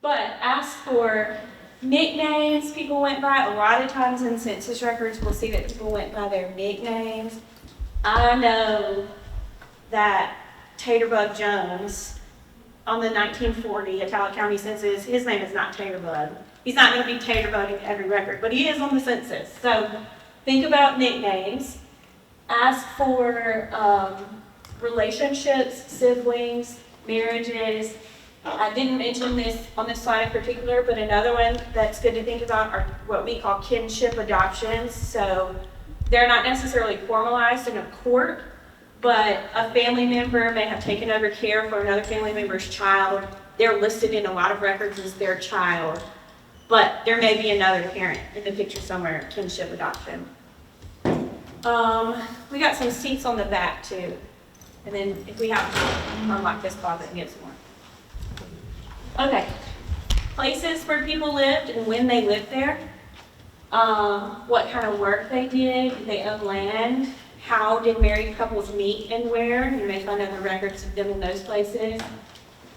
But ask for nicknames people went by. A lot of times in census records, we'll see that people went by their nicknames. I know that Taterbug Jones on the 1940 Itala County census, his name is not Taterbug. He's not going to be Taterbug in every record, but he is on the census. So think about nicknames. Ask for relationships, siblings, marriages. I didn't mention this on this slide in particular, but another one that's good to think about are what we call kinship adoptions. So they're not necessarily formalized in a court, but a family member may have taken over care for another family member's child. They're listed in a lot of records as their child, but there may be another parent in the picture somewhere, kinship adoption. We got some seats on the back too. And then if we have to unlock this closet and get some more. Okay, places where people lived and when they lived there. What kind of work they did they own land? How did married couples meet and where? You may find other records of them in those places.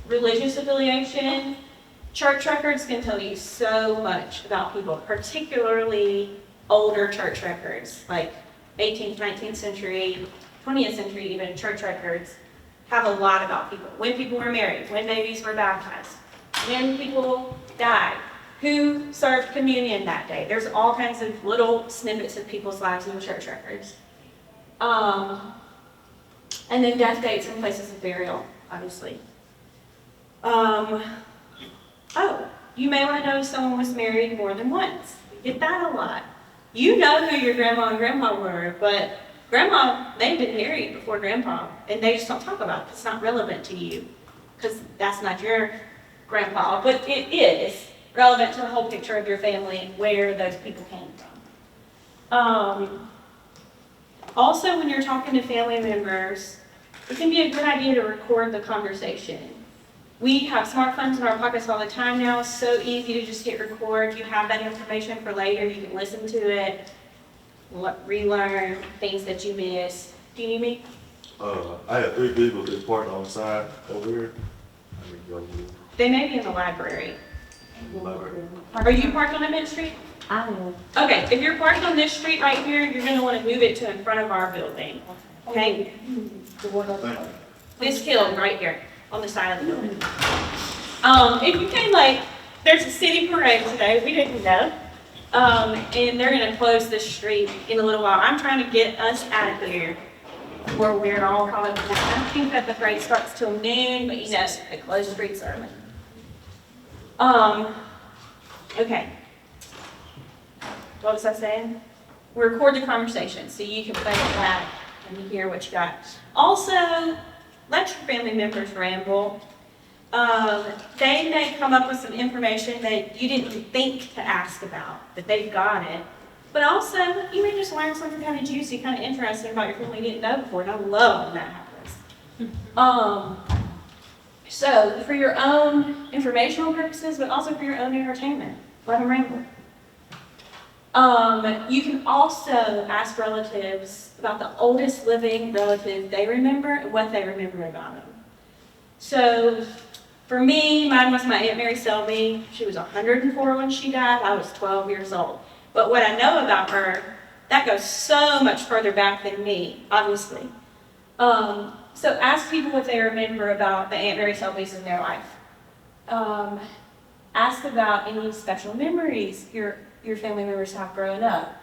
Religious affiliation. Church records can tell you so much about people, particularly older church records, like 18th, 19th century, 20th century even church records have a lot about people. When people were married, when babies were baptized, when people died, who served communion that day. There's all kinds of little snippets of people's lives in the church records. And then death dates and places of burial, obviously. Oh, you may want to know if someone was married more than once. We get that a lot. You know who your grandma and grandpa were, but grandma may have been married before grandpa, and they just don't talk about it. It's not relevant to you, because that's not your grandpa, but it is relevant to the whole picture of your family and where those people came from. Also, when you're talking to family members, it can be a good idea to record the conversation. We have smartphones in our pockets all the time now. So easy to just hit record. You have that information for later. You can listen to it, relearn things that you missed. Do you need me? I have 3 people that's parked on the side over here. They may be in the library. Are you parked on Mint Street? I am. Okay, if you're parked on this street right here, you're going to want to move it to in front of our building. Okay? This hill right here on the side of the building. If you came late, there's a city parade today. We didn't know. And they're going to close this street in a little while. I'm trying to get us out of here before we're all caught up in that. I think that the parade starts till noon, but you know, they close streets early. Okay. What was I saying? We record the conversation so you can play it back and hear what you got. Also, let your family members ramble. They may come up with some information that you didn't think to ask about, but they've got it. But also, you may just learn something kind of juicy, kind of interesting about your family you didn't know before, and I love when that happens. So, for your own informational purposes, but also for your own entertainment, let them ramble. You can also ask relatives about the oldest living relative they remember and what they remember about them. So, for me, mine was my Aunt Mary Selby. She was 104 when she died. I was 12 years old. But what I know about her, that goes so much further back than me, obviously. So ask people what they remember about the Aunt Mary Selby's in their life. Ask about any special memories your family members have growing up,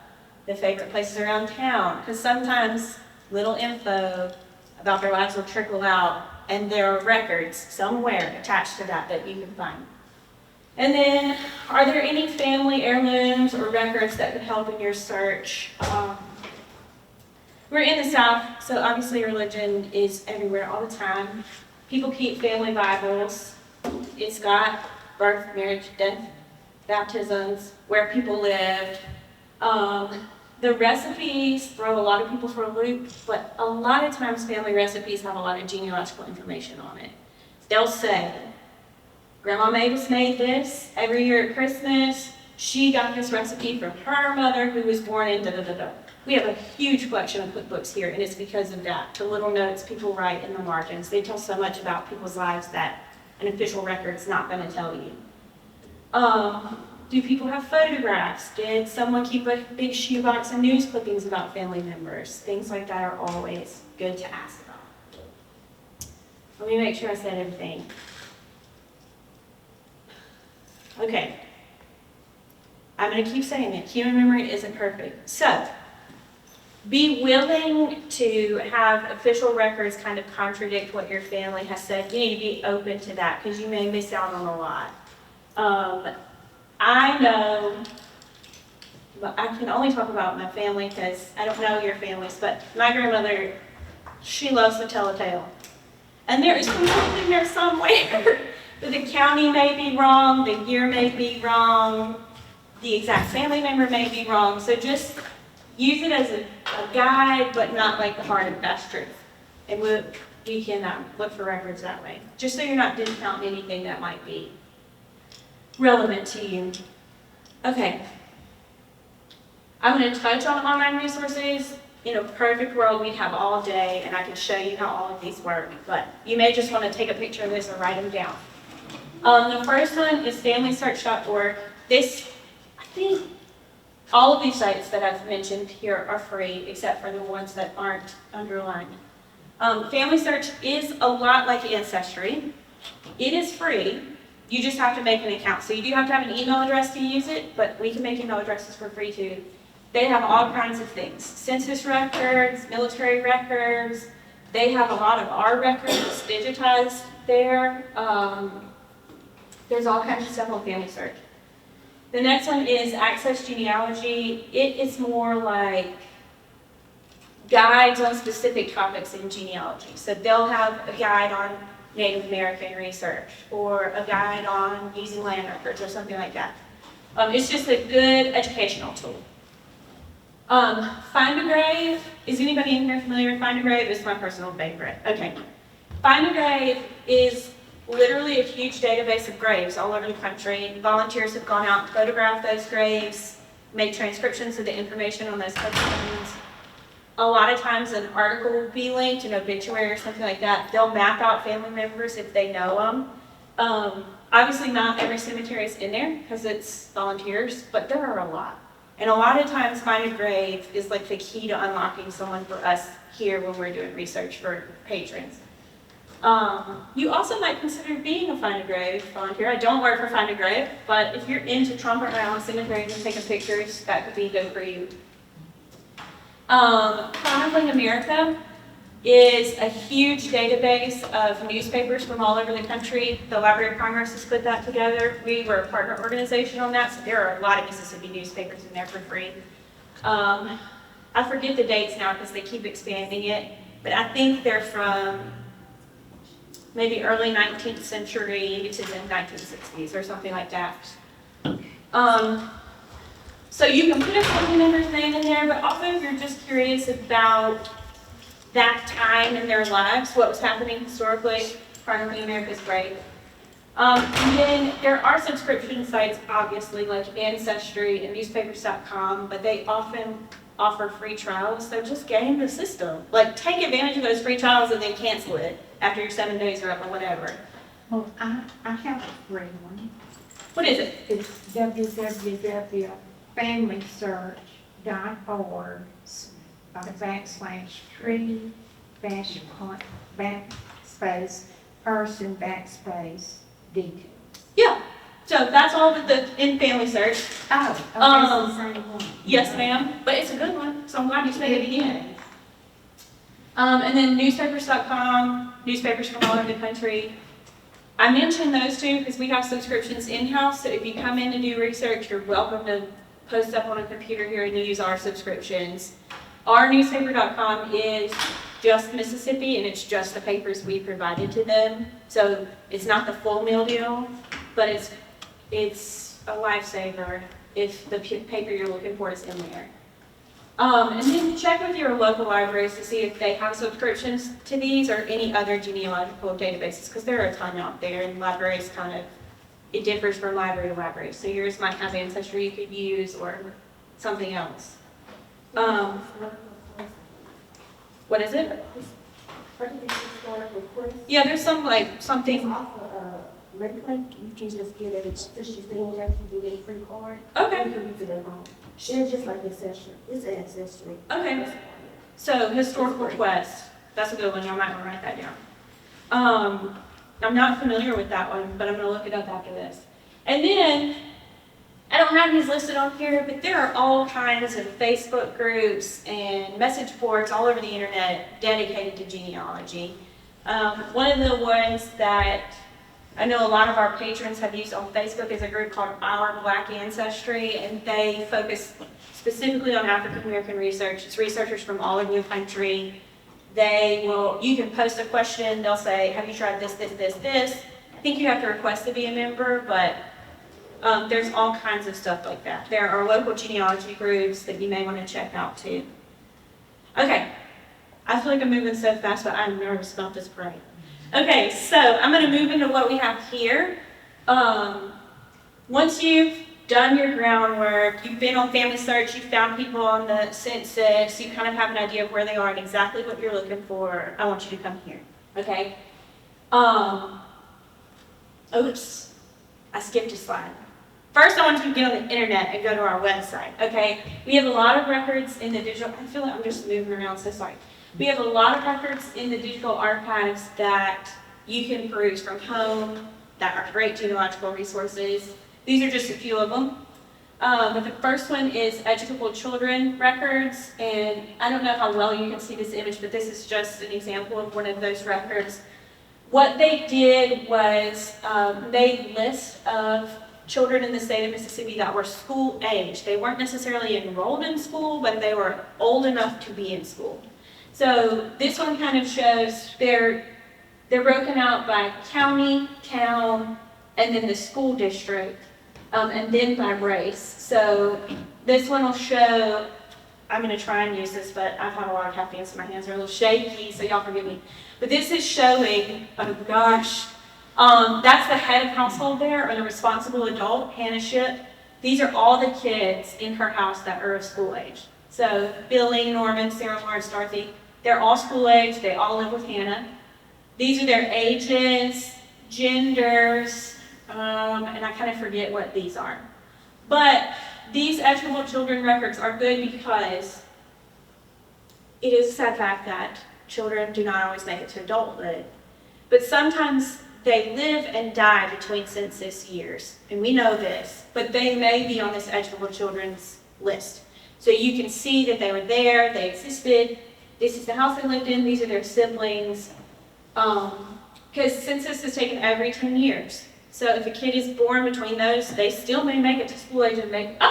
the favorite places around town, because sometimes little info about their lives will trickle out, and there are records somewhere attached to that you can find. And then, are there any family heirlooms or records that could help in your search? We're in the South, so obviously religion is everywhere all the time. People keep family Bibles. It's got birth, marriage, death, baptisms, where people lived. The recipes throw a lot of people for a loop, but a lot of times family recipes have a lot of genealogical information on it. They'll say, Grandma Mavis made this every year at Christmas. She got this recipe from her mother who was born in da-da-da-da. We have a huge collection of cookbooks here, and it's because of that. The little notes people write in the margins. They tell so much about people's lives that an official record's not going to tell you. Do people have photographs? Did someone keep a big shoebox of news clippings about family members? Things like that are always good to ask about. Let me make sure I said everything. Okay. I'm going to keep saying it. Human memory isn't perfect. So, be willing to have official records kind of contradict what your family has said. You need to be open to that because you may miss out on a lot. I know, but I can only talk about my family because I don't know your families, but my grandmother, she loves to tell a tale. And there is something in there somewhere. But the county may be wrong, the year may be wrong, the exact family member may be wrong. So just use it as a guide, but not like the hard and fast truth. And we can look for records that way. Just so you're not discounting anything that might be relevant to you. Okay. I'm going to touch on online resources. In a perfect world, we'd have all day, and I could show you how all of these work. But you may just want to take a picture of this or write them down. The first one is FamilySearch.org. This, I think, all of these sites that I've mentioned here are free, except for the ones that aren't underlined. Family Search is a lot like Ancestry. It is free. You just have to make an account. So you do have to have an email address to use it, but we can make email addresses for free too. They have all kinds of things. Census records, military records. They have a lot of our records digitized there. There's all kinds of stuff on Family Search. The next one is Access Genealogy. It is more like guides on specific topics in genealogy. So they'll have a guide on Native American research or a guide on using land records or something like that. It's just a good educational tool. Find a Grave. Is anybody in here familiar with Find a Grave? It's my personal favorite. Okay. Find a Grave is literally a huge database of graves all over the country. Volunteers have gone out and photographed those graves, made transcriptions of the information on those headstones. A lot of times an article will be linked, an obituary or something like that. They'll map out family members if they know them. Obviously not every cemetery is in there because it's volunteers, but there are a lot. And a lot of times Find a Grave is like the key to unlocking someone for us here when we're doing research for patrons. You also might consider being a Find a Grave volunteer. I don't work for Find a Grave, but if you're into trumping around cemeteries and taking pictures, that could be good for you. Chronicling America is a huge database of newspapers from all over the country. The Library of Congress has put that together. We were a partner organization on that, so there are a lot of Mississippi newspapers in there for free. I forget the dates now because they keep expanding it, but I think they're from maybe early 19th century to the 1960s or something like that. So you can put a family member's name in there, but also if you're just curious about that time in their lives, what was happening historically, Chronicling America is great. And then there are subscription sites, obviously, like Ancestry and newspapers.com, but they often offer free trials, so just game the system. Like, take advantage of those free trials and then cancel it after your 7 days are up or whatever. Well, I have a free one. What is it? It's www.familysearch.org/person/details. Yeah. So that's all in Family Search. Oh, that's the same one. Yes, ma'am. But it's a good one, so I'm glad you said it again. And then newspapers.com, newspapers from all over the country. I mentioned those two because we have subscriptions in-house, so if you come in to do research, you're welcome to post up on a computer here and use our subscriptions. Our newspaper.com is just Mississippi, and it's just the papers we provided to them. So it's not the full meal deal, but it's a lifesaver if the paper you're looking for is in there. And then check with your local libraries to see if they have subscriptions to these or any other genealogical databases, because there are a ton out there, and libraries it differs from library to library. So yours might have Ancestry you could use or something else. What is it? Yeah, there's something. regular, you can just get it, just you think that you get a free card. Okay. You can use it at home. It's just like ancestry, it's an ancestry. Okay. So historical quest, that's a good one, y'all might want to write that down. I'm not familiar with that one, but I'm gonna look it up after this. And then, I don't have these listed on here, but there are all kinds of Facebook groups and message boards all over the internet dedicated to genealogy. One of the ones that I know a lot of our patrons have used on Facebook is a group called Our Black Ancestry, and they focus specifically on African American research. It's researchers from all over the country. You can post a question, they'll say, have you tried this, this, this, this? I think you have to request to be a member, but there's all kinds of stuff like that. There are local genealogy groups that you may want to check out too. Okay, I feel like I'm moving so fast, but I'm nervous about this parade. Okay, so I'm going to move into what we have here. Once you've done your groundwork, you've been on Family Search, you've found people on the census, you kind of have an idea of where they are and exactly what you're looking for, I want you to come here, okay? Oops, I skipped a slide. First, I want you to get on the internet and go to our website, okay? We have a lot of records in the digital, I feel like I'm just moving around, so sorry. We have a lot of records in the digital archives that you can peruse from home, that are great genealogical resources. These are just a few of them. But the first one is Educable Children Records, and I don't know how well you can see this image, but this is just an example of one of those records. What they did was made lists of children in the state of Mississippi that were school age. They weren't necessarily enrolled in school, but they were old enough to be in school. So this one kind of shows they're broken out by county, town, and then the school district, and then by race. So this one will show, I'm going to try and use this, but I've had a lot of caffeine, so my hands are a little shaky, so y'all forgive me. But this is showing, oh gosh, that's the head of household there, or the responsible adult, Hannah Ship. These are all the kids in her house that are of school age. So Billy, Norman, Sarah, Lawrence, Dorothy, they're all school age, they all live with Hannah. These are their ages, genders, and I kind of forget what these are. But these Educable Children records are good because it is a sad fact that children do not always make it to adulthood. But sometimes they live and die between census years, and we know this, but they may be on this Educable Children's list. So you can see that they were there, they existed, this is the house they lived in, these are their siblings, because census is taken every 10 years. So if a kid is born between those, they still may make it to school age and make it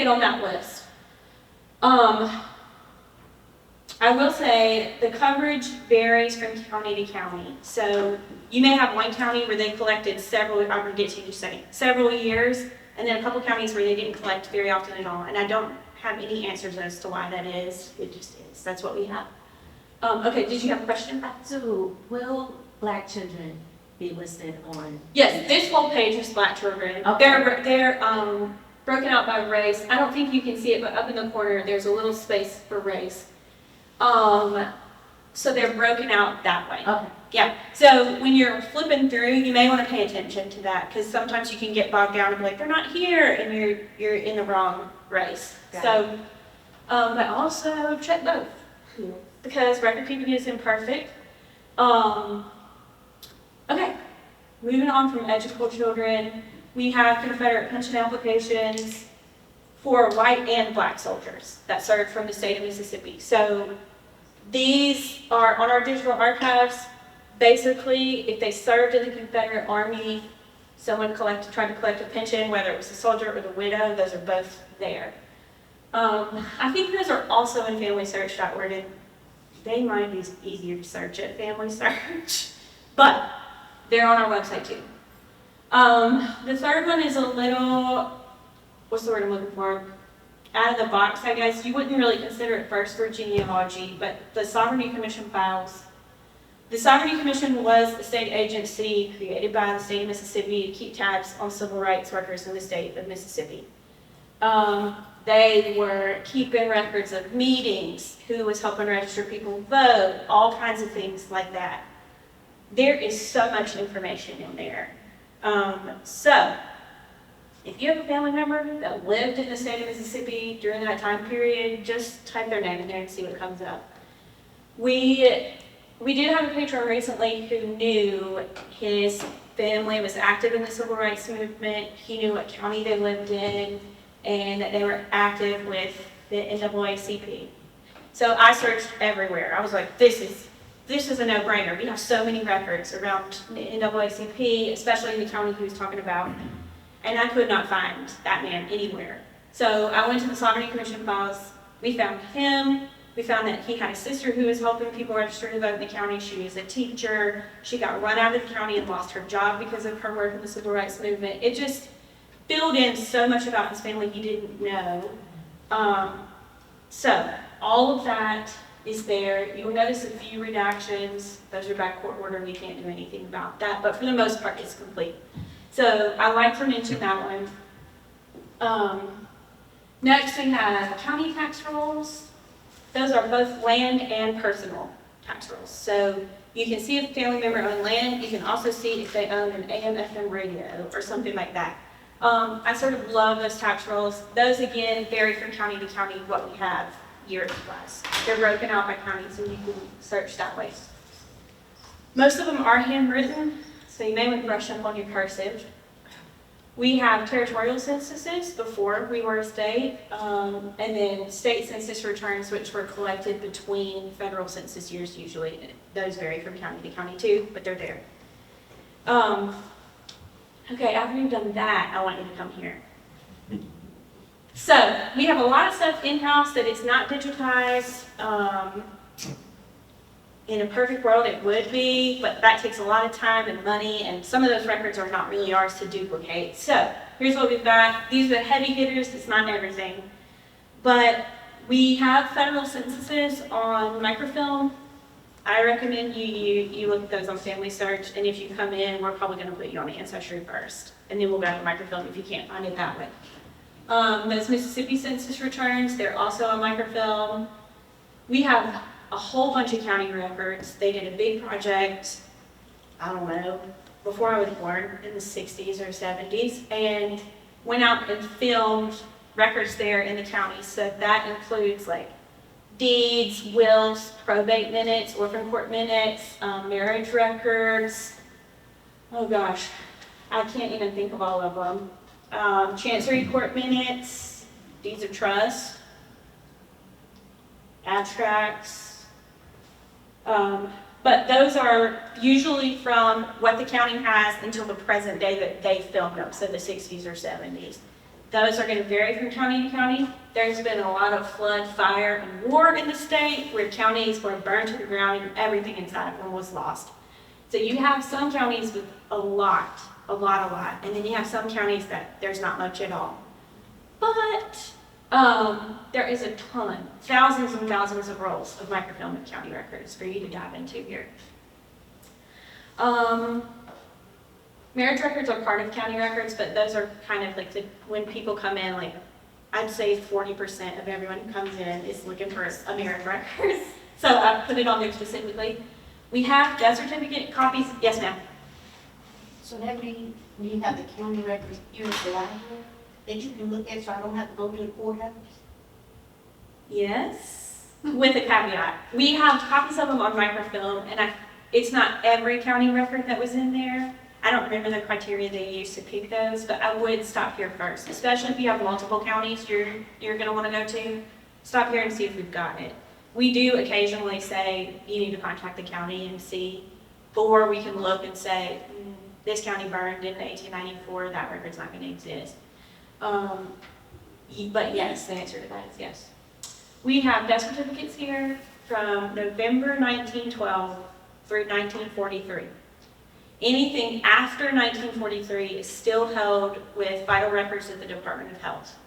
on that list. I will say the coverage varies from county to county. So you may have one county where they collected several years, and then a couple counties where they didn't collect very often at all. And I don't have any answers as to why that is. It just is. That's what we have. Okay, did you have a question? So, will Black children be listed on? Yes, this whole page is Black children. Okay. They're broken out by race. I don't think you can see it, but up in the corner there's a little space for race. So they're broken out that way. Okay. Yeah. So when you're flipping through, you may want to pay attention to that because sometimes you can get bogged down and be like, they're not here, and you're in the wrong race. Got But also check both because record keeping is imperfect. Okay. Moving on from Educable Children, we have Confederate pension applications for white and Black soldiers that served from the state of Mississippi. So these are on our digital archives. Basically, if they served in the Confederate Army, someone tried to collect a pension, whether it was the soldier or the widow, those are both there. I think those are also in FamilySearch.org, and they might be easier to search at Family Search, but they're on our website too. The third one is a little, what's the word I'm looking for? Out of the box, I guess. You wouldn't really consider it first for genealogy, but the Sovereignty Commission files. The Sovereignty Commission was a state agency created by the state of Mississippi to keep tabs on civil rights workers in the state of Mississippi. They were keeping records of meetings, who was helping register people vote, all kinds of things like that. There is so much information in there. So, if you have a family member that lived in the state of Mississippi during that time period, just type their name in there and see what comes up. We did have a patron recently who knew his family was active in the civil rights movement. He knew what county they lived in and that they were active with the NAACP. So I searched everywhere. I was like, this is a no-brainer. We have so many records around the NAACP, especially in the county he was talking about. And I could not find that man anywhere. So I went to the Sovereignty Commission files. We found him. We found that he had a sister who was helping people register to vote in the county. She was a teacher. She got run out of the county and lost her job because of her work in the civil rights movement. It just filled in so much about his family he didn't know. So all of that is there. You'll notice a few redactions. Those are by court order. We can't do anything about that. But for the most part, it's complete. So I like to mention that one. Next, we have county tax rolls. Those are both land and personal tax rolls. So you can see if a family member owned land. You can also see if they own an AM/FM radio or something like that. I sort of love those tax rolls. Those, again, vary from county to county what we have year-wise. They're broken out by county, so you can search that way. Most of them are handwritten, so you may want to brush up on your cursive. We have territorial censuses before we were a state, and then state census returns, which were collected between federal census years usually. Those vary from county to county too, but they're there. Okay, after you've done that, I want you to come here. So, we have a lot of stuff in-house that is not digitized. In a perfect world, it would be, but that takes a lot of time and money, and some of those records are not really ours to duplicate. So, here's what we've got. These are the heavy hitters. It's not everything. But we have federal censuses on microfilm. I recommend you look at those on Family Search, and if you come in, we're probably going to put you on Ancestry first, and then we'll go to microfilm if you can't find it that way. Those Mississippi census returns, they're also on microfilm. We have a whole bunch of county records. They did a big project, I don't know, before I was born, in the 60s or 70s, and went out and filmed records there in the county. So that includes like deeds, wills, probate minutes, orphan court minutes, marriage records. Oh gosh, I can't even think of all of them. Chancery court minutes, deeds of trust, abstracts. But those are usually from what the county has until the present day that they filmed them, so the 60s or 70s. Those are going to vary from county to county. There's been a lot of flood, fire, and war in the state where counties were burned to the ground and everything inside of them was lost. So you have some counties with a lot, and then you have some counties that there's not much at all. But there is a ton, thousands and thousands of rolls of microfilm and county records for you to dive into here. Marriage records are part of county records, but those are kind of like when people come in, like I'd say 40% of everyone who comes in is looking for a marriage record. So I put it on there specifically. We have death certificate copies. Yes, ma'am. So that means when you have the county records here at the library, that you can look at, so I don't have to go to the courthouse? Yes, with a caveat. We have copies of them on microfilm, and it's not every county record that was in there. I don't remember the criteria they used to pick those, but I would stop here first, especially if you have multiple counties you're going to want to go to. Stop here and see if we've got it. We do occasionally say you need to contact the county and see, or we can look and say this county burned in 1894, that record's not going to exist. But yes, the answer to that is yes. We have death certificates here from November 1912 through 1943. Anything after 1943 is still held with vital records at the Department of Health.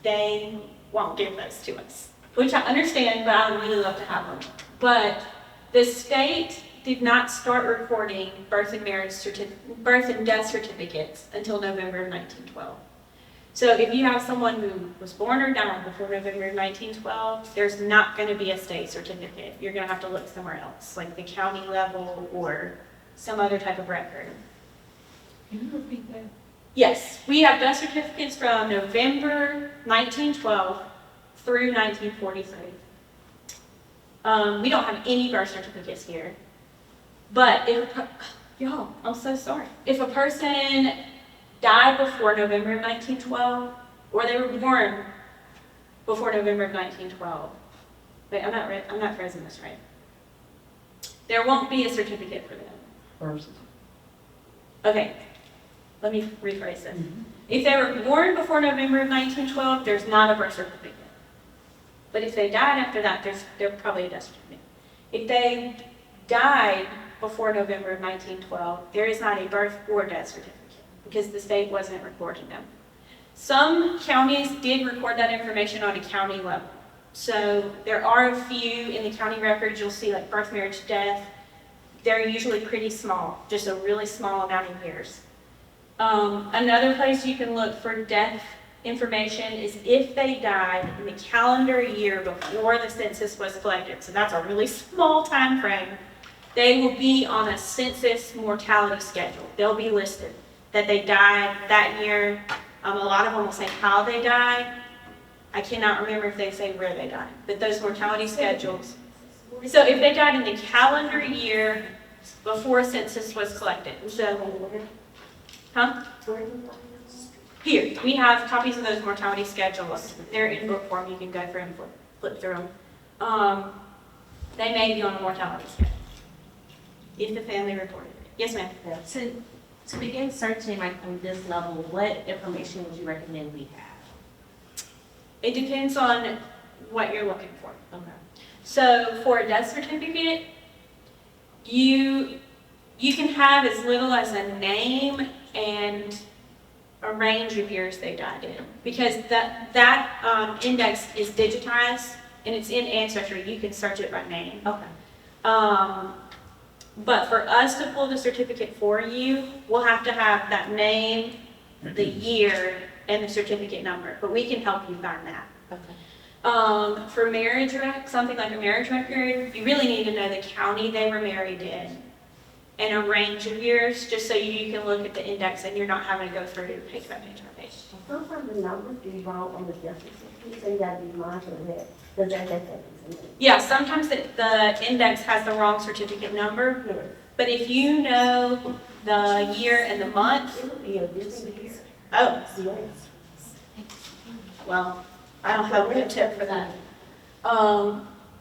They won't give those to us, which I understand, but I would really love to have them. But the state did not start recording birth and death certificates until November of 1912. So if you have someone who was born or died before November of 1912, there's not going to be a state certificate. You're going to have to look somewhere else, like the county level or some other type of record. Can you repeat that? Yes, we have death certificates from November 1912 through 1943. We don't have any birth certificates here. But y'all, I'm so sorry. If a person died before November of 1912, or they were born before November of 1912, wait, I'm not phrasing this right. There won't be a certificate for them. First. Okay, let me rephrase this. If they were born before November of 1912, there's not a birth certificate. But if they died after that, there's probably a death certificate. If they died before November of 1912, there is not a birth or death certificate because the state wasn't recording them. Some counties did record that information on a county level. So there are a few in the county records, you'll see like birth, marriage, death. They're usually pretty small, just a really small amount of years. Another place you can look for death information is if they died in the calendar year before the census was collected. So that's a really small time frame. They will be on a census mortality schedule. They'll be listed that they died that year. A lot of them will say how they died. I cannot remember if they say where they died, but those mortality schedules. So if they died in the calendar year before census was collected, so, Here, we have copies of those mortality schedules. They're in book form. You can go through and flip through them. They may be on a mortality schedule if the family reported it. Yes, ma'am. To begin searching like on this level, what information would you recommend we have? It depends on what you're looking for. Okay. So for a death certificate, you can have as little as a name and a range of years they died in, because that index is digitized and it's in Ancestry. You can search it by name. Okay. But for us to pull the certificate for you, we'll have to have that name, the year, and the certificate number. But we can help you find that. Okay. For marriage something like a marriage record, you really need to know the county they were married in and a range of years, just so you can look at the index and you're not having to go through page by page by page. Sometimes the numbers be wrong on the death certificate, so you gotta be mindful of that. Does that happen? Yeah, sometimes the index has the wrong certificate number, Yes. but if you know the year and the month, It would be a different year. oh, Yes. well, I don't have a good tip for that.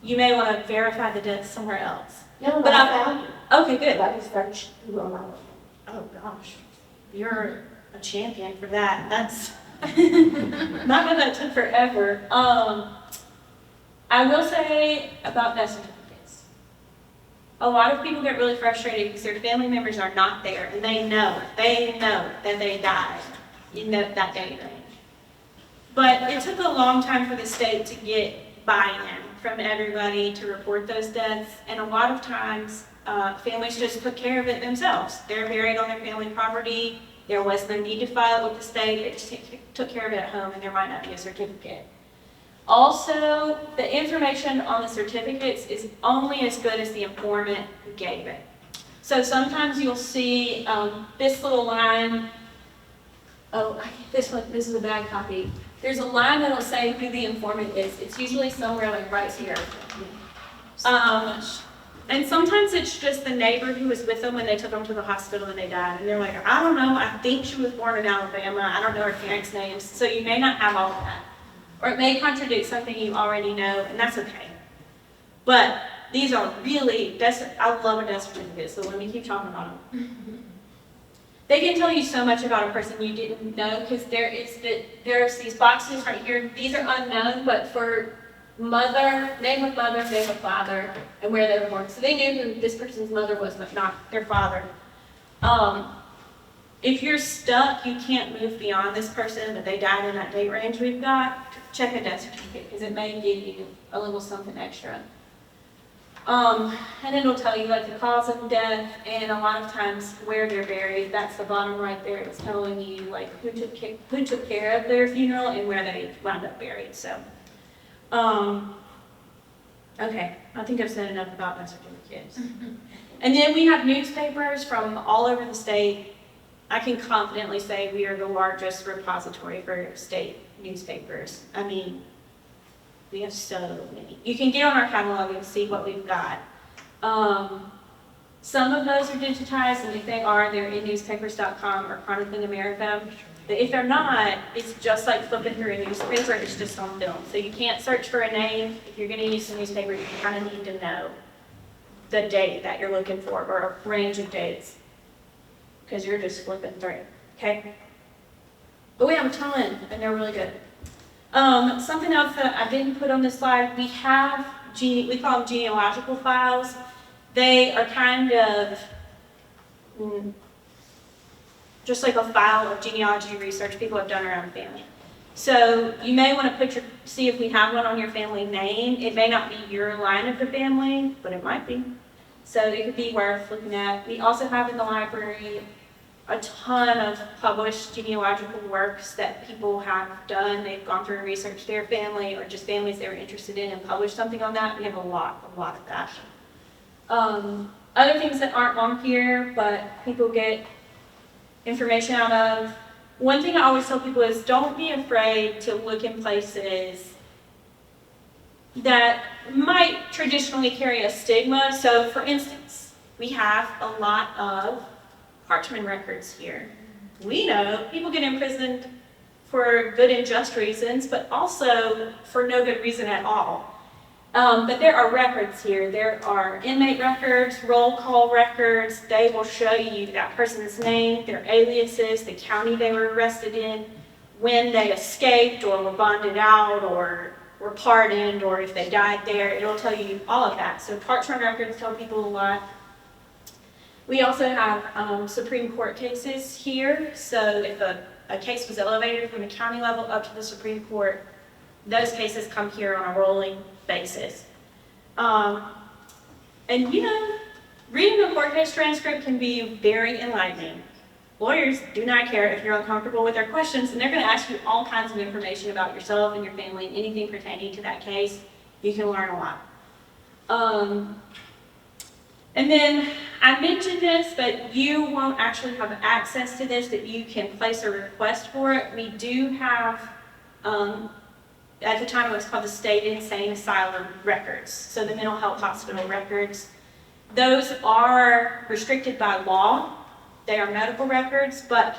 You may want to verify the death somewhere else. No, But I found it. Okay, good. But I just searched through a lot. Oh, gosh. You're a champion for that. That's not that took forever. I will say about death certificates. A lot of people get really frustrated because their family members are not there and they know that they died in that day range. But it took a long time for the state to get buy-in from everybody to report those deaths, and a lot of times families just took care of it themselves. They're buried on their family property. There was no need to file it with the state. They just took care of it at home, and there might not be a certificate. Also, the information on the certificates is only as good as the informant who gave it. So sometimes you'll see this little line. Oh, this is a bad copy. There's a line that'll say who the informant is. It's usually somewhere like right here. And sometimes it's just the neighbor who was with them when they took them to the hospital and they died. And they're like, I don't know, I think she was born in Alabama. I don't know her parents' names. So you may not have all of that. Or it may contradict something you already know, and that's okay. But these are really, I love a death certificate, so let me keep talking about them. They can tell you so much about a person you didn't know, because there's these boxes right here. These are unknown, but for mother, name of father, and where they were born. So they knew who this person's mother was, but not their father. If you're stuck, you can't move beyond this person, but they died in that date range we've got, check a death certificate, because it may give you a little something extra. And it'll tell you like the cause of death, and a lot of times where they're buried. That's the bottom right there. It's telling you like who took care of their funeral and where they wound up buried. So, okay, I think I've said enough about death certificates. And then we have newspapers from all over the state. I can confidently say we are the largest repository for state newspapers. I mean, we have so many. You can get on our catalog and see what we've got. Some of those are digitized, and if they are, they're in newspapers.com or Chronicling America. But if they're not, it's just like flipping through a newspaper, it's just on film. So you can't search for a name. If you're going to use the newspaper, you kind of need to know the date that you're looking for, or a range of dates, because you're just flipping through, okay? But we have a ton, and they're really good. Something else that I didn't put on this slide, we have, we call them genealogical files. They are kind of just like a file of genealogy research people have done around a family. So you may want to see if we have one on your family name. It may not be your line of the family, but it might be. So it could be worth looking at. We also have in the library a ton of published genealogical works that people have done. They've gone through and researched their family or just families they were interested in and published something on that. We have a lot of that. Other things that aren't on here, but people get information out of. One thing I always tell people is don't be afraid to look in places that might traditionally carry a stigma. So for instance, we have a lot of parchment records here. We know people get imprisoned for good and just reasons, but also for no good reason at all. But there are records here. There are inmate records, roll call records. They will show you that person's name, their aliases, the county they were arrested in, when they escaped or were bonded out or were pardoned, or if they died there. It'll tell you all of that. So parchment records tell people a lot. We also have Supreme Court cases here. So if a case was elevated from the county level up to the Supreme Court, those cases come here on a rolling basis. And you know, reading a court case transcript can be very enlightening. Lawyers do not care if you're uncomfortable with their questions, and they're going to ask you all kinds of information about yourself and your family and anything pertaining to that case. You can learn a lot. And then I mentioned this, but you won't actually have access to this, that you can place a request for it. We do have, at the time it was called the State Insane Asylum records, so the mental health hospital records. Those are restricted by law. They are medical records, but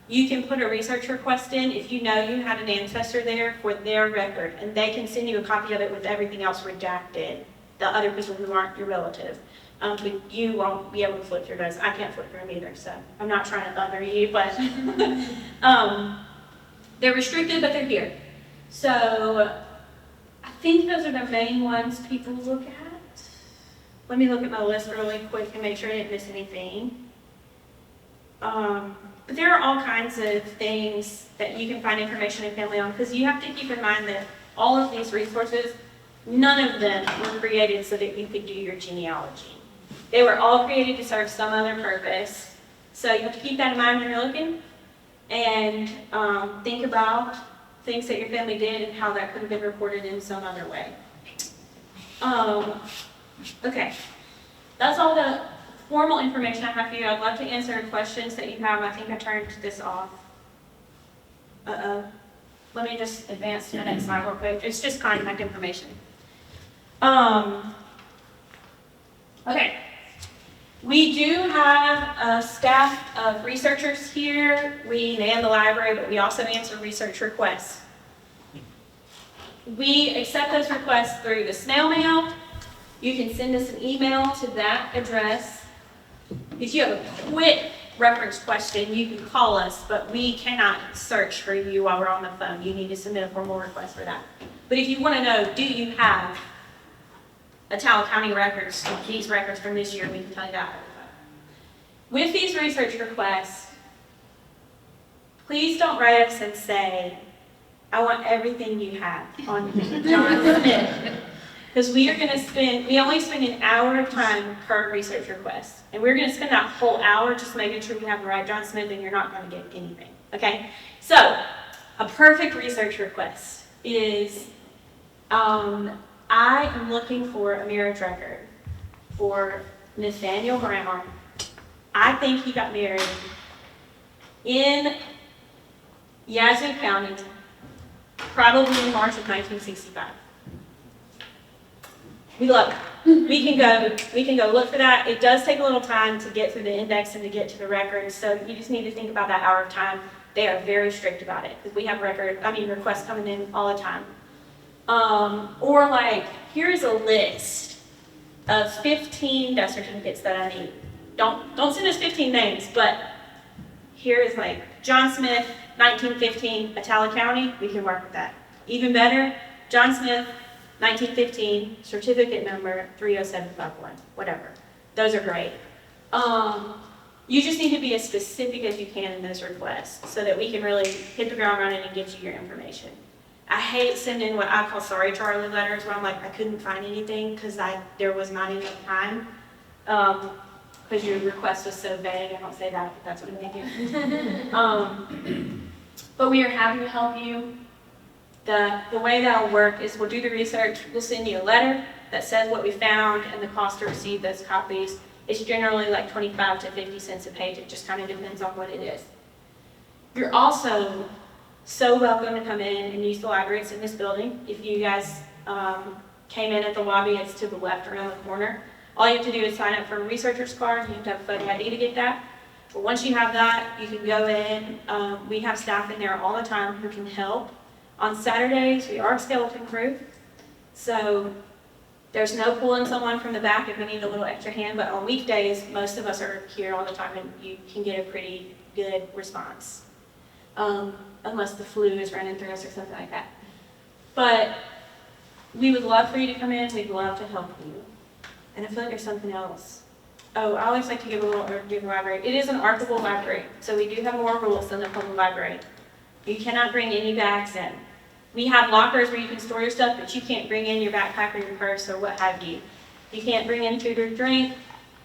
you can put a research request in if you know you had an ancestor there for their record, and they can send you a copy of it with everything else redacted, the other people who aren't your relative. But you won't be able to flip through those. I can't flip through them either, so I'm not trying to other you, but they're restricted, but they're here. So I think those are the main ones people look at. Let me look at my list really quick and make sure I didn't miss anything. But there are all kinds of things that you can find information in family on, because you have to keep in mind that all of these resources, none of them were created so that you could do your genealogy. They were all created to serve some other purpose. So you have to keep that in mind when you're looking, and think about things that your family did and how that could have been reported in some other way. Okay, that's all the formal information I have for you. I'd love to answer questions that you have. I think I turned this off. Let me just advance to the next slide real quick. It's just contact information. Okay. We do have a staff of researchers here. We man the library, but we also answer research requests. We accept those requests through the snail mail. You can send us an email to that address. If you have a quick reference question, you can call us, but we cannot search for you while we're on the phone. You need to submit a formal request for that. But if you want to know, do you have Talbot County records, these records from this year, we can tell you that. With these research requests, please don't write us and say, I want everything you have on John Smith. Because we only spend an hour of time per research request. And we're going to spend that whole hour just making sure we have the right John Smith, and you're not going to get anything. Okay? So, a perfect research request is, I am looking for a marriage record for Nathaniel Brown. I think he got married in Yazoo County, probably in March of 1965. We love it. We can go look for that. It does take a little time to get through the index and to get to the records, so you just need to think about that hour of time. They are very strict about it, because we have requests coming in all the time. Or like, here's a list of 15 death certificates that I need. Don't send us 15 names, but here is like John Smith, 1915, Atala County, we can work with that. Even better, John Smith, 1915, certificate number 30751, whatever. Those are great. You just need to be as specific as you can in those requests so that we can really hit the ground running and get you your information. I hate sending what I call sorry Charlie letters where I'm like, I couldn't find anything because there was not enough time. Because your request was so vague. I don't say that, but that's what I'm thinking. But we are happy to help you. The way that'll work is we'll do the research. We'll send you a letter that says what we found and the cost to receive those copies. It's generally like 25 to 50 cents a page. It just kind of depends on what it is. You're also so welcome to come in and use the library. It's in this building. If you guys came in at the lobby, it's to the left around the corner. All you have to do is sign up for a researcher's card. You have to have a photo ID to get that. But once you have that, you can go in. We have staff in there all the time who can help. On Saturdays, we are skeleton proof. So there's no pulling someone from the back if we need a little extra hand. But on weekdays, most of us are here all the time and you can get a pretty good response. Unless the flu is running through us or something like that. But we would love for you to come in. We'd love to help you. And I feel like there's something else. Oh, I always like to give a little overview of the library. It is an archivable library, so we do have more rules than the public library. You cannot bring any bags in. We have lockers where you can store your stuff, but you can't bring in your backpack or your purse or what have you. You can't bring in food or drink.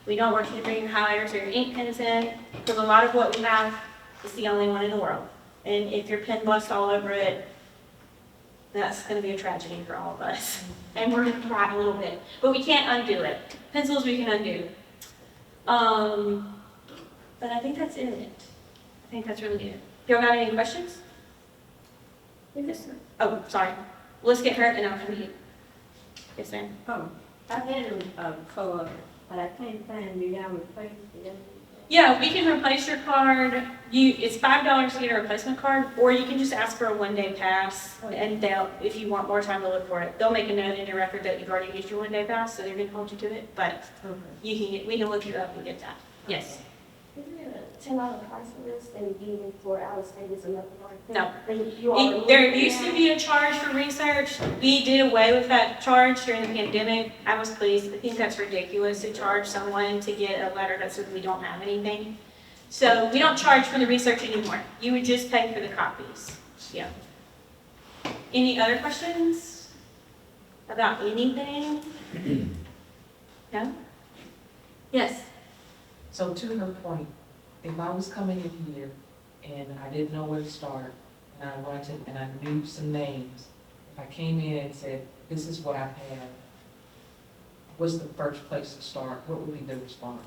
We don't want you to bring your highlighters or your ink pens in, because a lot of what we have is the only one in the world. And if your pen busts all over it, that's going to be a tragedy for all of us. And we're going to cry a little bit. But we can't undo it. Pencils we can undo. But I think that's it. I think that's really good. Y'all got any questions? Yes, ma'am. Oh, sorry. Let's get her and I'll come to you. Yes, ma'am. Oh, I had a card, but I can't find the y'all replace it. Yeah, we can replace your card. It's $5 to get a replacement card, or you can just ask for a one-day pass, and if you want more time to look for it, they'll make a note in your record that you've already used your one-day pass, so they're going to hold you to it. But we can look you up and get that. Yes. Isn't it a $10 price list and even for out of state is another one? No. You There used to be a charge for research. We did away with that charge during the pandemic. I was pleased. I think that's ridiculous to charge someone to get a letter that says we don't have anything. So we don't charge for the research anymore. You would just pay for the copies. Yeah. Any other questions about anything? No? Yes. So to her point, if I was coming in here and I didn't know where to start, and I wanted, and I knew some names, if I came in and said, this is what I have, what's the first place to start? What would be the response?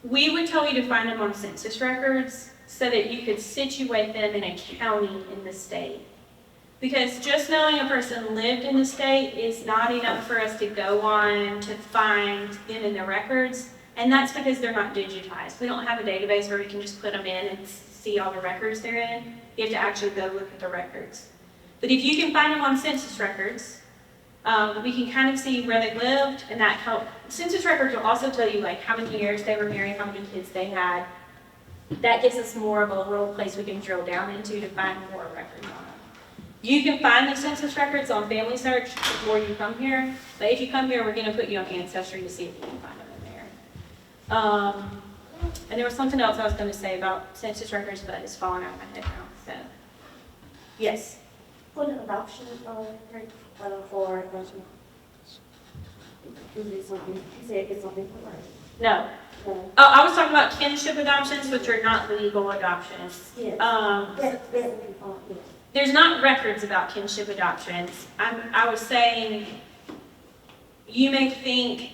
We would tell you to find them on census records so that you could situate them in a county in the state. Because just knowing a person lived in the state is not enough for us to go on to find them in the records. And that's because they're not digitized. We don't have a database where we can just put them in and see all the records they're in. You have to actually go look at the records. But if you can find them on census records, we can kind of see where they lived, and that helps. Census records will also tell you like how many years they were married, how many kids they had. That gives us more of a little place we can drill down into to find more records on them. You can find the census records on Family Search before you come here, but if you come here, we're going to put you on Ancestry to see if you can find them in there. And there was something else I was going to say about census records, but it's falling out of my head now. So, yes. For the adoption for adoption. Is it something, you said it's something for life? No. No. Oh, I was talking about kinship adoptions, which are not legal adoptions. Yes. That would be fine, yes. There's not records about kinship adoptions. I was saying, you may think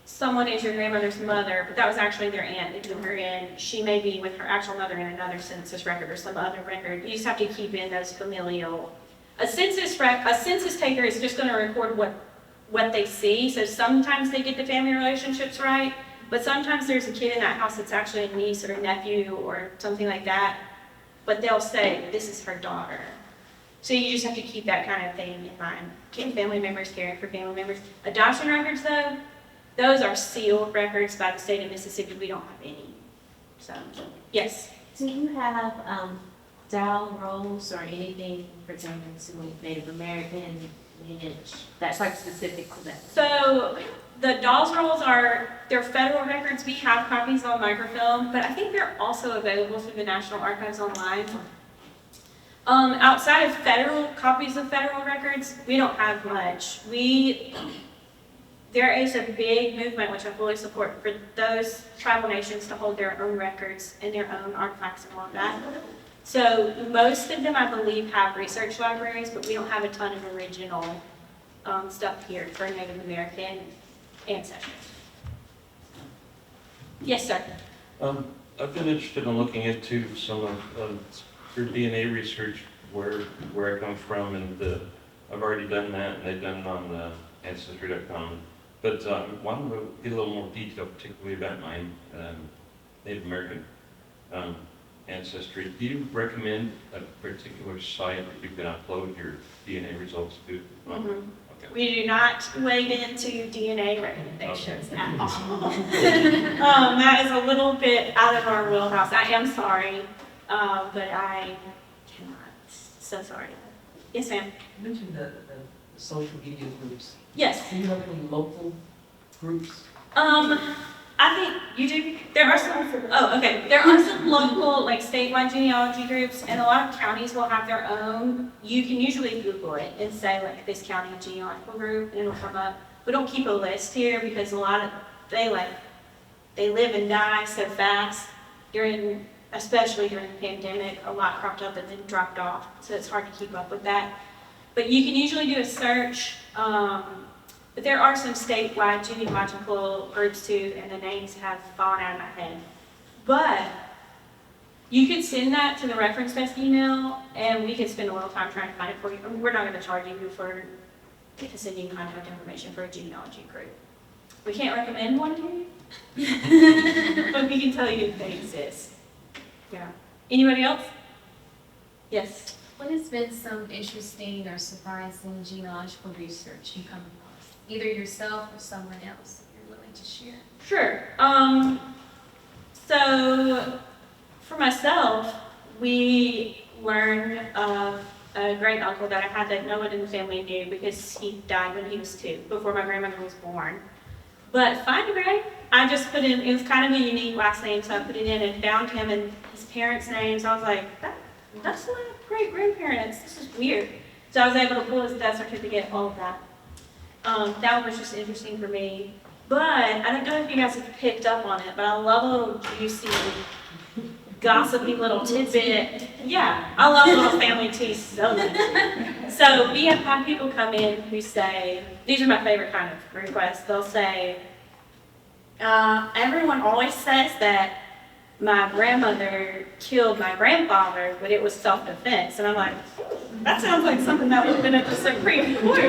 someone is your grandmother's mother, but that was actually their aunt that took her in, she may be with her actual mother in another census record or some other record. You just have to keep in those familial. A census taker is just going to record what they see. So sometimes they get the family relationships right, but sometimes there's a kid in that house that's actually a niece or a nephew or something like that. But they'll say, this is her daughter. So you just have to keep that kind of thing in mind. Keep family members caring for family members. Adoption records, though, those are sealed records by the state of Mississippi. We don't have any. So, yes. Do you have doll rolls or anything pertaining to Native American lineage that's like specific to that? So the Dawes rolls they're federal records. We have copies on microfilm, but I think they're also available through the National Archives online. Outside of federal copies of federal records, we don't have much. There is a big movement, which I fully support, for those tribal nations to hold their own records and their own artifacts and all of that. So most of them, I believe, have research libraries, but we don't have a ton of original stuff here for Native American ancestors. Yes, sir. I've been interested in looking into some of your DNA research, where I come from, and I've already done that, and they've done it on the Ancestry.com. But wanted to get a little more detail, particularly about my Native American ancestry. Do you recommend a particular site that you can upload your DNA results to? Mm-hmm. Okay. We do not wade into DNA recommendations at all. That is a little bit out of our wheelhouse. I am sorry, but I cannot. So sorry. Yes, ma'am. You mentioned the social media groups. Yes. Do you have any local groups? I think you do. There are some. Oh, okay. There are some local, like statewide genealogy groups, and a lot of counties will have their own. You can usually Google it and say like this county genealogical group, and it'll come up. We don't keep a list here because a lot of they live and die so fast especially during the pandemic. A lot cropped up and then dropped off, so it's hard to keep up with that. But you can usually do a search. But there are some statewide genealogical groups too, and the names have fallen out of my head. But you could send that to the reference desk email, and we could spend a little time trying to find it for you. I mean, we're not going to charge you for sending contact information for a genealogy group. We can't recommend one to you, but we can tell you if they exist. Yeah. Anybody else? Yes. What has been some interesting or surprising genealogical research you come across? Either yourself or someone else that you're willing to share? Sure. So for myself, we learned of a great uncle that I had that no one in the family knew because he died when he was 2, before my grandmother was born. But Find a Grave, I just put in, it was kind of a unique last name, so I put it in and found him and his parents' names. I was like, that's my great-grandparents. This is weird. So I was able to pull his death certificate, all of that. That was just interesting for me. But I don't know if you guys have picked up on it, but I love a little juicy, gossipy little tidbit. Yeah, I love a little family tea so much. So we have had people come in who say, these are my favorite kind of requests. They'll say, everyone always says that my grandmother killed my grandfather, but it was self-defense. And I'm like, that sounds like something that would have been at the Supreme Court.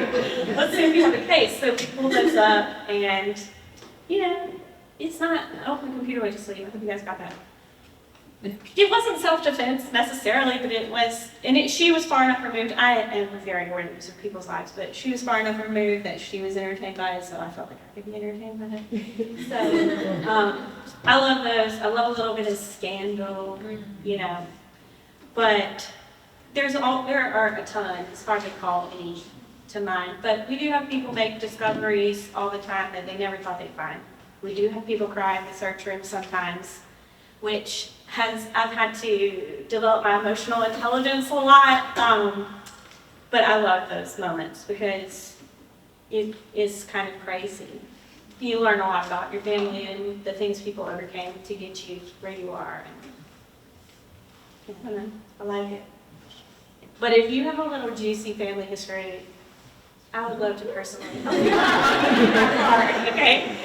Let's see if you have a case. So we pulled this up, and, it's not, oh, my computer went to sleep. I hope you guys got that. It wasn't self-defense necessarily, but it was, she was far enough removed. I am very aware of people's lives, but she was far enough removed that she was entertained by it, so I felt like I could be entertained by it. So, I love those. I love a little bit of scandal, but there are a ton. It's hard to call any to mind, but we do have people make discoveries all the time that they never thought they'd find. We do have people cry in the search room sometimes, which I've had to develop my emotional intelligence a lot, but I love those moments because it is kind of crazy. You learn a lot about your family and the things people overcame to get you where you are. And I like it. But if you have a little juicy family history, I would love to personally help you. Okay?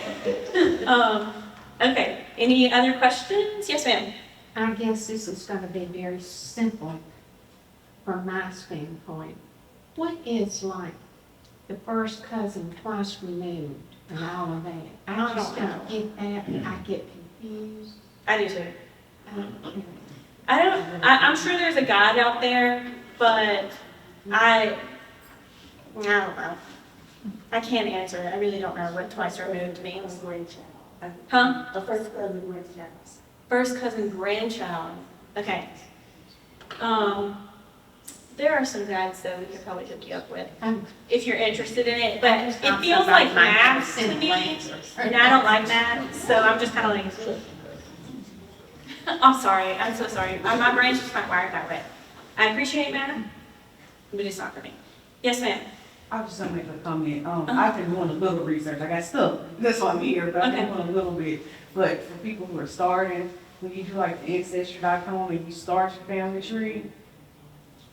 Okay, any other questions? Yes, ma'am. I guess this is gonna be very simple from my standpoint. What is like the first cousin twice removed and all of that? I just don't get that, I get confused. I do too. Okay. I'm sure there's a guide out there, but I don't know. I can't answer it. I really don't know what twice removed means. Huh? A first cousin grandchild. First cousin grandchild. Okay. There are some guides though we could probably hook you up with if you're interested in it, but it feels like math to me, and I don't like math, so I'm just kind of like, I'm sorry, I'm so sorry. My brain's just not wired that way. I appreciate math, but it's not for me. Yes, ma'am. I was just gonna make a comment. I've been doing a little research. I got stuff. That's why I'm here, but I've been doing a little bit. But for people who are starting, when you do like the ancestry.com and you start your family tree,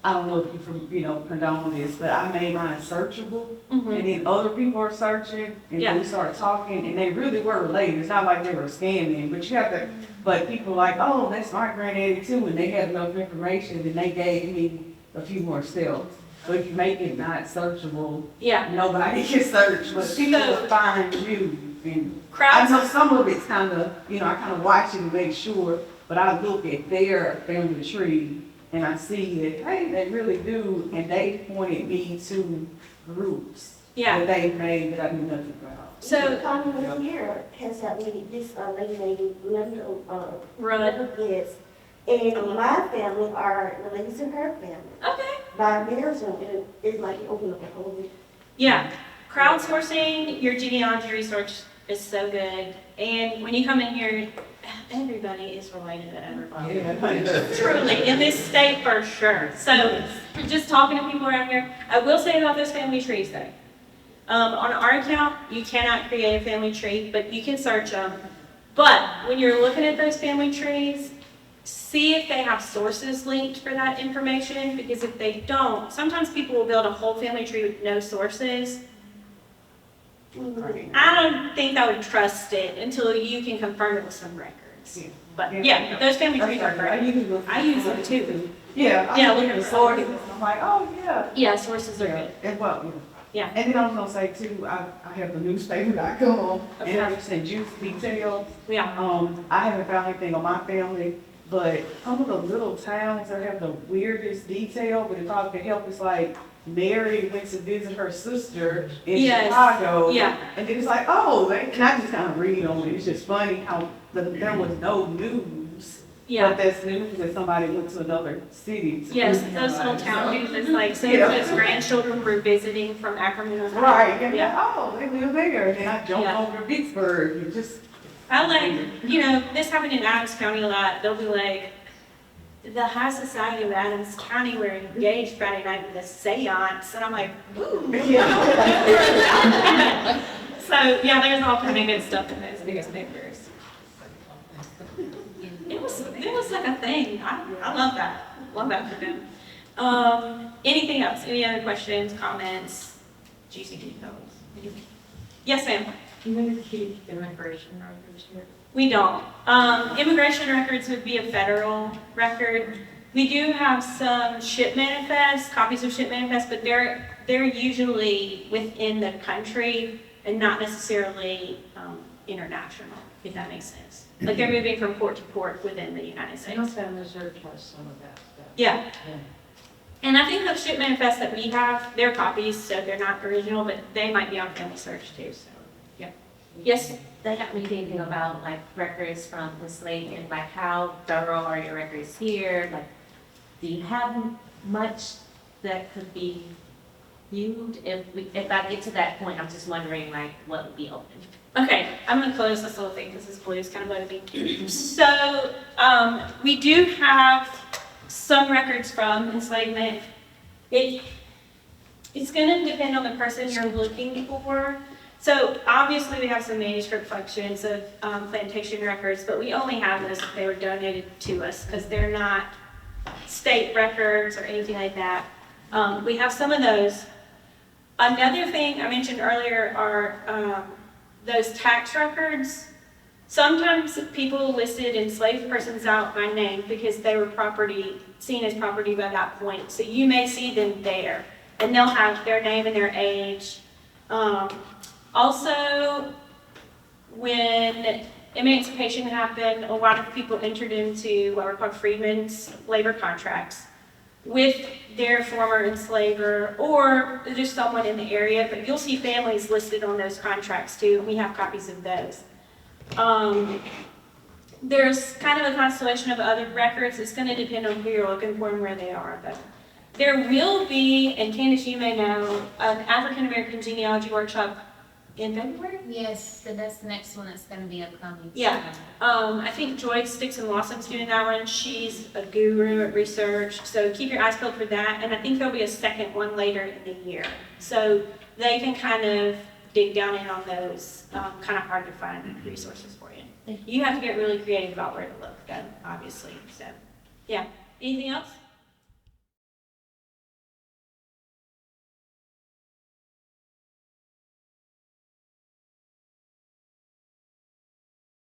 I don't know if you condone this, but I made mine searchable. And then other people are searching and then we start talking and they really were related. It's not like they were scamming, but you have to, but people like, oh, that's my granddaddy too. And they had enough information and they gave me a few more steps. So if you make it not searchable, Yeah. nobody can search, but people will find you. And I Crowds. know some of it's kind of, I kind of watch it and make sure, but I look at their family tree and I see that, hey, they really do, and they pointed me to groups Yeah. that they've made that I knew nothing about. So, Common here has helped me, this lady named Linda, Run. yes. And my family are related to her family. Okay. By marriage, and it's like you open up a whole. Yeah. Crowdsourcing your genealogy research is so good. And when you come in here, everybody is related to everybody. Yeah. Truly, in this state for sure. So just talking to people around here, I will say about those family trees though. On our account, you cannot create a family tree, but you can search them. But when you're looking at those family trees, see if they have sources linked for that information, because if they don't, sometimes people will build a whole family tree with no sources. I don't think I would trust it until you can confirm it with some records. But yeah, those family trees are great. I use them too. Yeah, Yeah, I look look at the at sources, I'm like, oh, yeah. Yeah, sources are good. And well, Yeah. And then I was gonna say too, I have the newspaper.com and I just send juice details. Yeah. I haven't found anything on my family, but some of the little towns that have the weirdest detail, but it probably could help is like Mary went to visit her sister in Yes. Chicago. Yeah. And then it's like, oh, and I just kind of read on it. It's just funny how there was no news. Yeah. But that's news that somebody went to another city. To Yes, visit those little somebody. town news, it's like, so Yeah. his grandchildren were visiting from Akron. Right, and Yeah. oh, they live there, and then I jumped Yeah. over to Vicksburg, and just. I like, this happened in Adams County a lot. They'll be like, the high society of Adams County were engaged Friday night with a seance, and I'm like, ooh. So, yeah, there's all kind of good stuff in those newspapers. It was like a thing. I love that. Love that for them. Anything else? Any other questions, comments, juicy details? Yes, ma'am. You want to keep immigration records here? We don't. Immigration records would be a federal record. We do have some ship manifests, copies of ship manifests, but they're usually within the country and not necessarily international, if that makes sense. Like they're moving from port to port within the United I States. know San Missouri has some of that stuff. Yeah. Yeah. And I think those ship manifests that we have, they're copies, so they're not original, but they might be on Family Search too, so, yeah. Yes? That got me thinking about like records from enslavement, like how thorough are your records here? Like, do you have much that could be viewed? If I get to that point, I'm just wondering like what would be open. Okay, I'm gonna close this little thing because this blue is kind of motivating. So, we do have some records from enslavement. It's gonna depend on the person you're looking for. So obviously we have some manuscript functions of plantation records, but we only have those if they were donated to us because they're not state records or anything like that. We have some of those. Another thing I mentioned earlier are those tax records, sometimes people listed enslaved persons out by name because they were seen as property by that point. So you may see them there, and they'll have their name and their age. Also, when emancipation happened, a lot of people entered into what were called freedmen's labor contracts with their former enslaver or just someone in the area, but you'll see families listed on those contracts too, and we have copies of those. There's kind of a constellation of other records. It's going to depend on who you're looking for and where they are, but there will be, and Candace, you may know, an African American genealogy workshop in February? Yes, so that's the next one that's gonna be upcoming. Yeah. I think Joy Sticks and Lawson's doing that one. She's a guru at research, so keep your eyes peeled for that. And I think there'll be a second one later in the year. So they can kind of dig down in on those kind of hard to find resources for you. You have to get really creative about where to look, though, obviously. So, yeah. Anything else?